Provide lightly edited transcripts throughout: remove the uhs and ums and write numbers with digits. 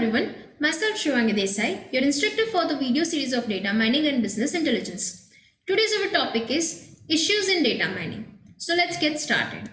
everyone, myself Shivangi Desai, your instructor for the video series of Data Mining and Business Intelligence. Today's our topic is Issues in Data Mining. So let's get started.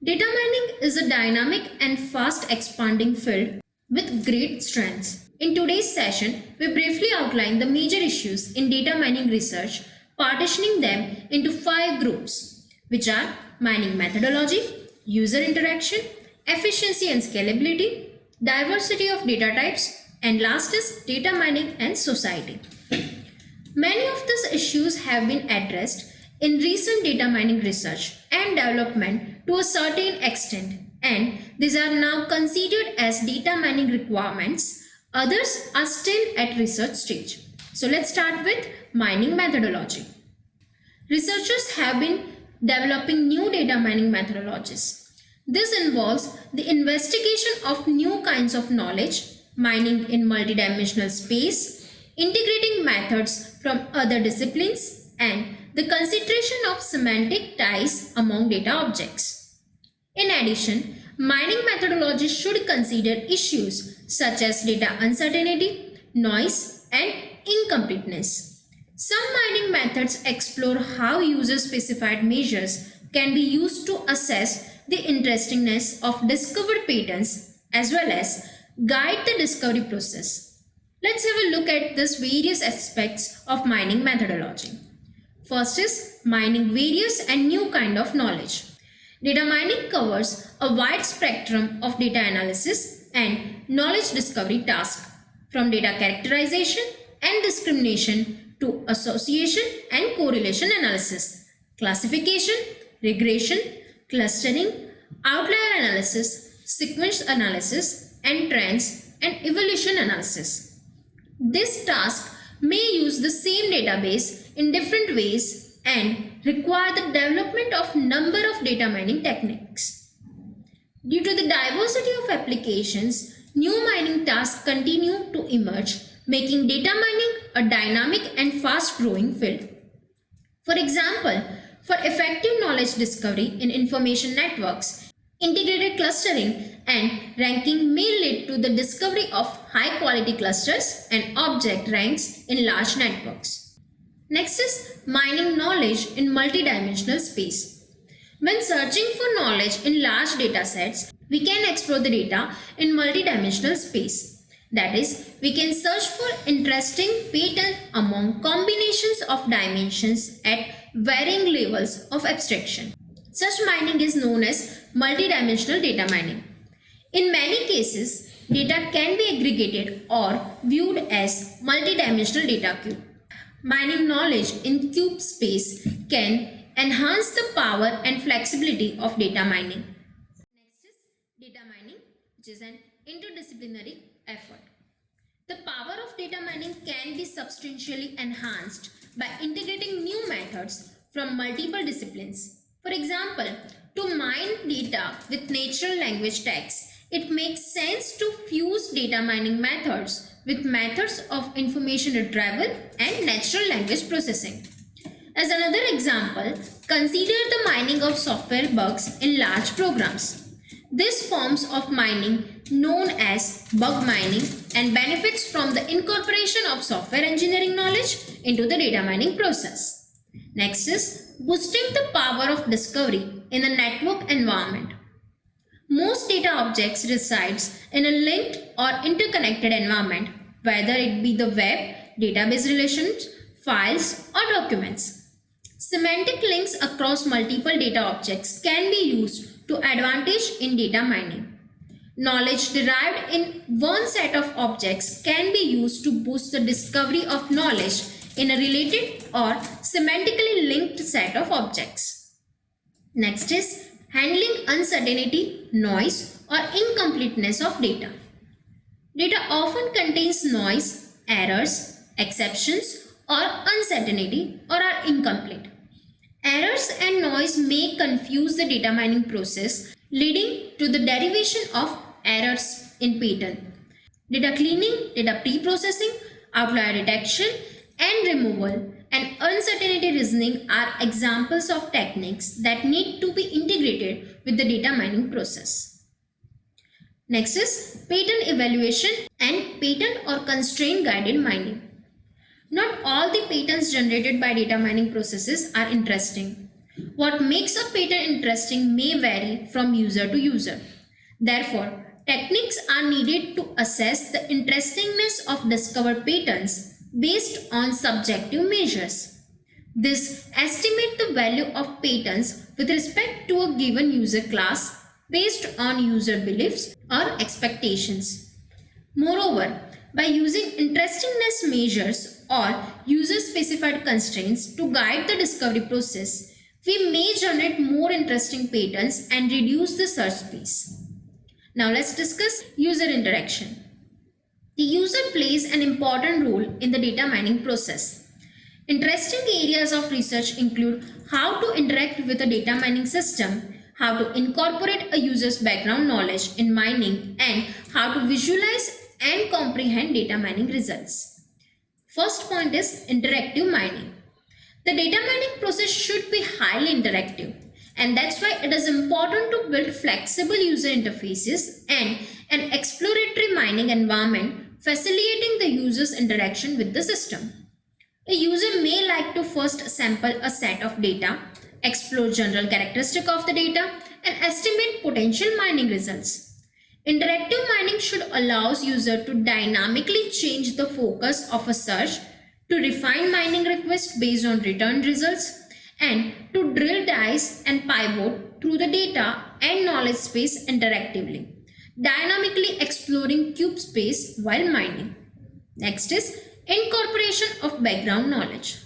Data mining is a dynamic and fast expanding field with great strengths. In today's session, we briefly outline the major issues in data mining research, partitioning them into 5 groups, which are mining methodology, user interaction, efficiency and scalability, diversity of data types, and last is data mining and society. Many of these issues have been addressed in recent data mining research and development to a certain extent, and these are now considered as data mining requirements. Others are still at research stage. So let's start with mining methodology. Researchers have been developing new data mining methodologies. This involves the investigation of new kinds of knowledge, mining in multidimensional space, integrating methods from other disciplines, and the consideration of semantic ties among data objects. In addition, mining methodologies should consider issues such as data uncertainty, noise, and incompleteness. Some mining methods explore how user-specified measures can be used to assess the interestingness of discovered patterns as well as guide the discovery process. Let's have a look at these various aspects of mining methodology. First is mining various and new kind of knowledge. Data mining covers a wide spectrum of data analysis and knowledge discovery tasks, from data characterization and discrimination to association and correlation analysis, classification, regression, clustering, outlier analysis, sequence analysis, and trends and evolution analysis. This task may use the same database in different ways and require the development of number of data mining techniques. Due to the diversity of applications, new mining tasks continue to emerge, making data mining a dynamic and fast-growing field. For example, for effective knowledge discovery in information networks, integrated clustering and ranking may lead to the discovery of high-quality clusters and object ranks in large networks. Next is mining knowledge in multidimensional space. When searching for knowledge in large data sets, we can explore the data in multidimensional space. That is, we can search for interesting patterns among combinations of dimensions at varying levels of abstraction. Such mining is known as multidimensional data mining. In many cases, data can be aggregated or viewed as multidimensional data cube. Mining knowledge in cube space can enhance the power and flexibility of data mining. Next is data mining, which is an interdisciplinary effort. The power of data mining can be substantially enhanced by integrating new methods from multiple disciplines. For example, to mine data with natural language text, it makes sense to fuse data mining methods with methods of information retrieval and natural language processing. As another example, consider the mining of software bugs in large programs. This forms of mining known as bug mining and benefits from the incorporation of software engineering knowledge into the data mining process. Next is boosting the power of discovery in a network environment. Most data objects resides in a linked or interconnected environment, whether it be the web, database relations, files, or documents. Semantic links across multiple data objects can be used to advantage in data mining. Knowledge derived in one set of objects can be used to boost the discovery of knowledge in a related or semantically linked set of objects. Next is handling uncertainty, noise, or incompleteness of data. Data often contains noise, errors, exceptions, or uncertainty or are incomplete. Errors and noise may confuse the data mining process, leading to the derivation of errors in pattern. Data cleaning, data pre-processing, outlier detection, and removal and uncertainty reasoning are examples of techniques that need to be integrated with the data mining process. Next is pattern evaluation and pattern or constraint guided mining. Not all the patterns generated by data mining processes are interesting. What makes a pattern interesting may vary from user to user. Therefore, techniques are needed to assess the interestingness of discovered patterns based on subjective measures. This estimate the value of patterns with respect to a given user class based on user beliefs or expectations. Moreover, by using interestingness measures or user specified constraints to guide the discovery process, we may generate more interesting patterns and reduce the search space. Now let's discuss user interaction. The user plays an important role in the data mining process. Interesting areas of research include how to interact with a data mining system, how to incorporate a user's background knowledge in mining, and how to visualize and comprehend data mining results. First point is interactive mining. The data mining process should be highly interactive, and that's why it is important to build flexible user interfaces and an exploratory mining environment facilitating the user's interaction with the system. A user may like to first sample a set of data, explore general characteristics of the data, and estimate potential mining results. Interactive mining should allow user to dynamically change the focus of a search, to refine mining requests based on returned results, and to drill, dice, and pivot through the data and knowledge space interactively, dynamically exploring cube space while mining. Next is incorporation of background knowledge.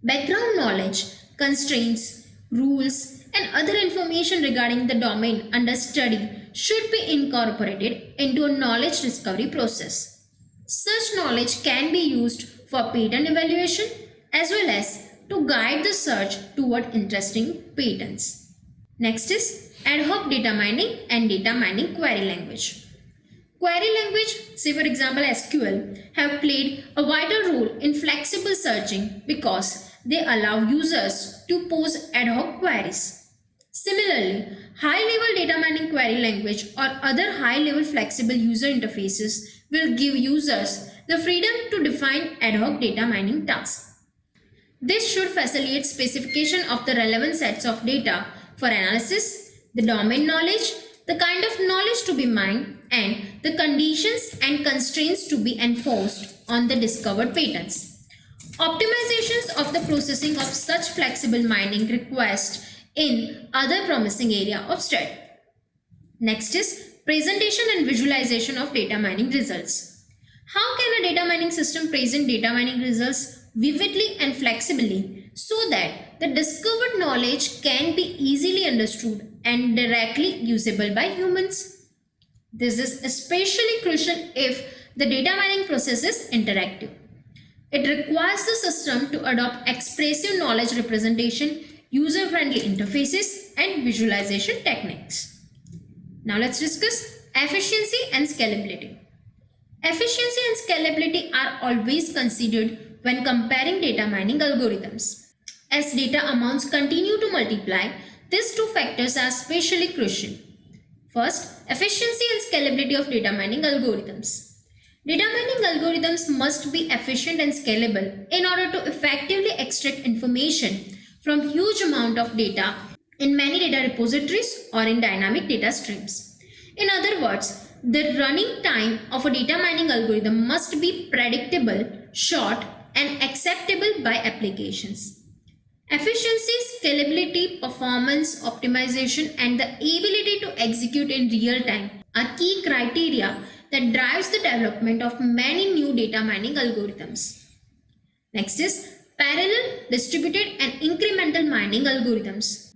Background knowledge, constraints, rules, and other information regarding the domain under study should be incorporated into a knowledge discovery process. Such knowledge can be used for pattern evaluation as well as to guide the search toward interesting patterns. Next is ad hoc data mining and data mining query language. Query language, say for example SQL, have played a vital role in flexible searching because they allow users to pose ad hoc queries. Similarly, high-level data mining query language or other high-level flexible user interfaces will give users the freedom to define ad hoc data mining tasks. This should facilitate specification of the relevant sets of data for analysis, the domain knowledge, the kind of knowledge to be mined, and the conditions and constraints to be enforced on the discovered patterns. Optimizations of the processing of such flexible mining requests in other promising area of study. Next is presentation and visualization of data mining results. How can a data mining system present data mining results vividly and flexibly so that the discovered knowledge can be easily understood and directly usable by humans? This is especially crucial if the data mining process is interactive. It requires the system to adopt expressive knowledge representation, user-friendly interfaces, and visualization techniques. Now let's discuss efficiency and scalability. Efficiency and scalability are always considered when comparing data mining algorithms. As data amounts continue to multiply, these two factors are especially crucial. First, efficiency and scalability of data mining algorithms. Data mining algorithms must be efficient and scalable in order to effectively extract information from huge amount of data in many data repositories or in dynamic data streams. In other words, the running time of a data mining algorithm must be predictable, short, and acceptable by applications. Efficiency, scalability, performance, optimization, and the ability to execute in real time are key criteria that drives the development of many new data mining algorithms. Next is parallel, distributed, and incremental mining algorithms.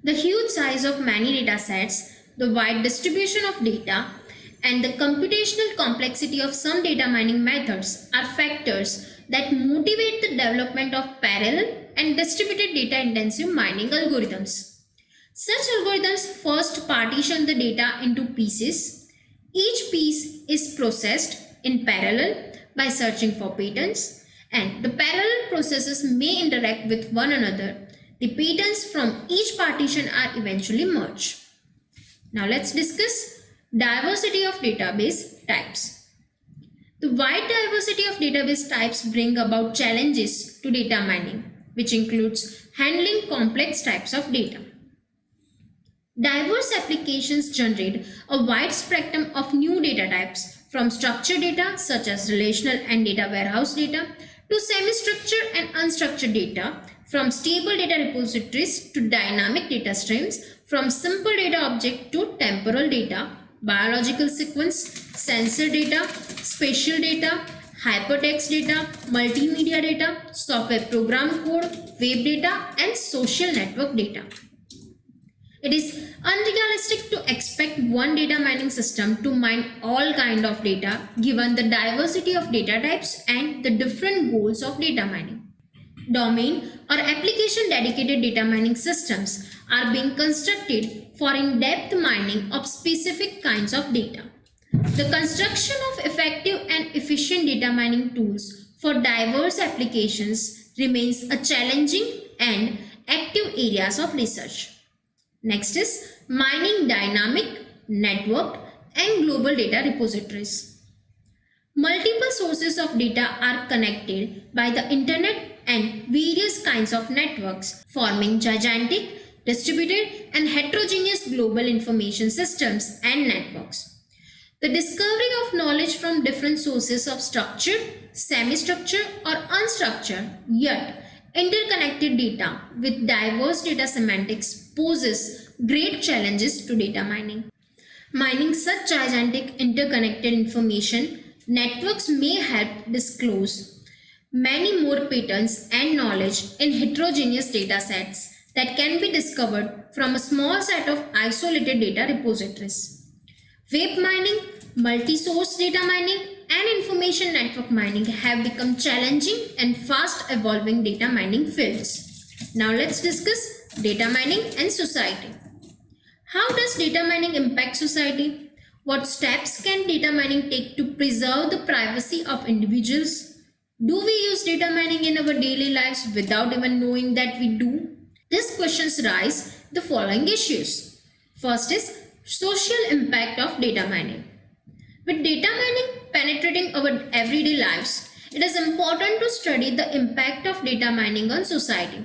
The huge size of many data sets, the wide distribution of data, and the computational complexity of some data mining methods are factors that motivate the development of parallel and distributed data intensive mining algorithms. Such algorithms first partition the data into pieces. Each piece is processed in parallel by searching for patterns, and the parallel processes may interact with one another. The patterns from each partition are eventually merged. Now let's discuss Diversity of database types. The wide diversity of database types bring about challenges to data mining, which includes handling complex types of data. Diverse applications generate a wide spectrum of new data types, from structured data such as relational and data warehouse data to semi-structured and unstructured data, from stable data repositories to dynamic data streams, from simple data object to temporal data, biological sequence, sensor data, spatial data, hypertext data, multimedia data, software program code, web data, and social network data. It is unrealistic to expect one data mining system to mine all kind of data given the diversity of data types and the different goals of data mining. Domain or application dedicated data mining systems are being constructed for in-depth mining of specific kinds of data. The construction of effective and efficient data mining tools for diverse applications remains a challenging and active areas of research. Next is mining dynamic, networked, and global data repositories. Multiple sources of data are connected by the internet and various kinds of networks, forming gigantic, distributed, and heterogeneous global information systems and networks. The discovery of knowledge from different sources of structured, semi-structured, or unstructured, yet interconnected data with diverse data semantics poses great challenges to data mining. Mining such gigantic interconnected information networks may help disclose many more patterns and knowledge in heterogeneous data sets that can be discovered from a small set of isolated data repositories. Web mining, multi-source data mining, and information network mining have become challenging and fast evolving data mining fields. Now let's discuss data mining and society. How does data mining impact society? What steps can data mining take to preserve the privacy of individuals? Do we use data mining in our daily lives without even knowing that we do? These questions raise the following issues. First is social impact of data mining. With data mining penetrating our everyday lives, it is important to study the impact of data mining on society.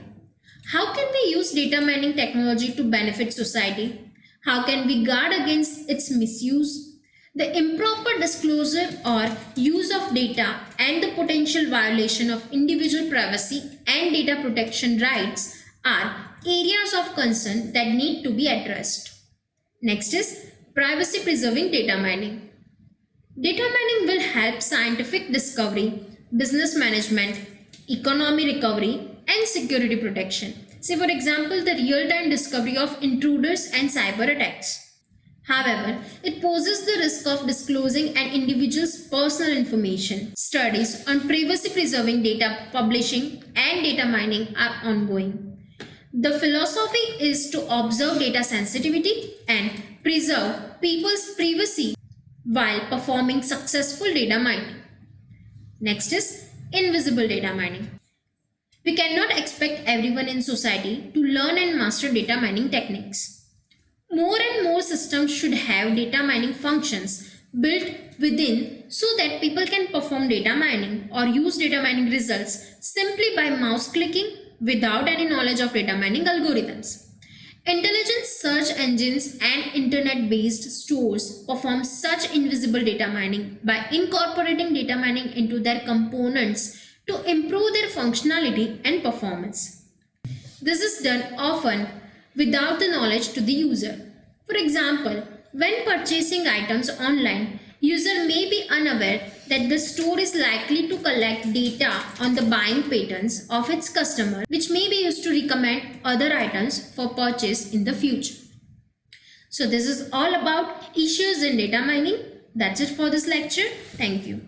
How can we use data mining technology to benefit society? How can we guard against its misuse? The improper disclosure or use of data and the potential violation of individual privacy and data protection rights are areas of concern that need to be addressed. Next is privacy preserving data mining. Data mining will help scientific discovery, business management, economy recovery, and security protection. Say for example, the real-time discovery of intruders and cyber attacks. However, it poses the risk of disclosing an individual's personal information. Studies on privacy preserving data publishing and data mining are ongoing. The philosophy is to observe data sensitivity and preserve people's privacy while performing successful data mining. Next is invisible data mining. We cannot expect everyone in society to learn and master data mining techniques. More and more systems should have data mining functions built within so that people can perform data mining or use data mining results simply by mouse clicking without any knowledge of data mining algorithms. Intelligent search engines and internet-based stores perform such invisible data mining by incorporating data mining into their components to improve their functionality and performance. This is done often without the knowledge to the user. For example, when purchasing items online, user may be unaware that the store is likely to collect data on the buying patterns of its customer, which may be used to recommend other items for purchase in the future. So this is all about issues in data mining. That's it for this lecture. Thank you.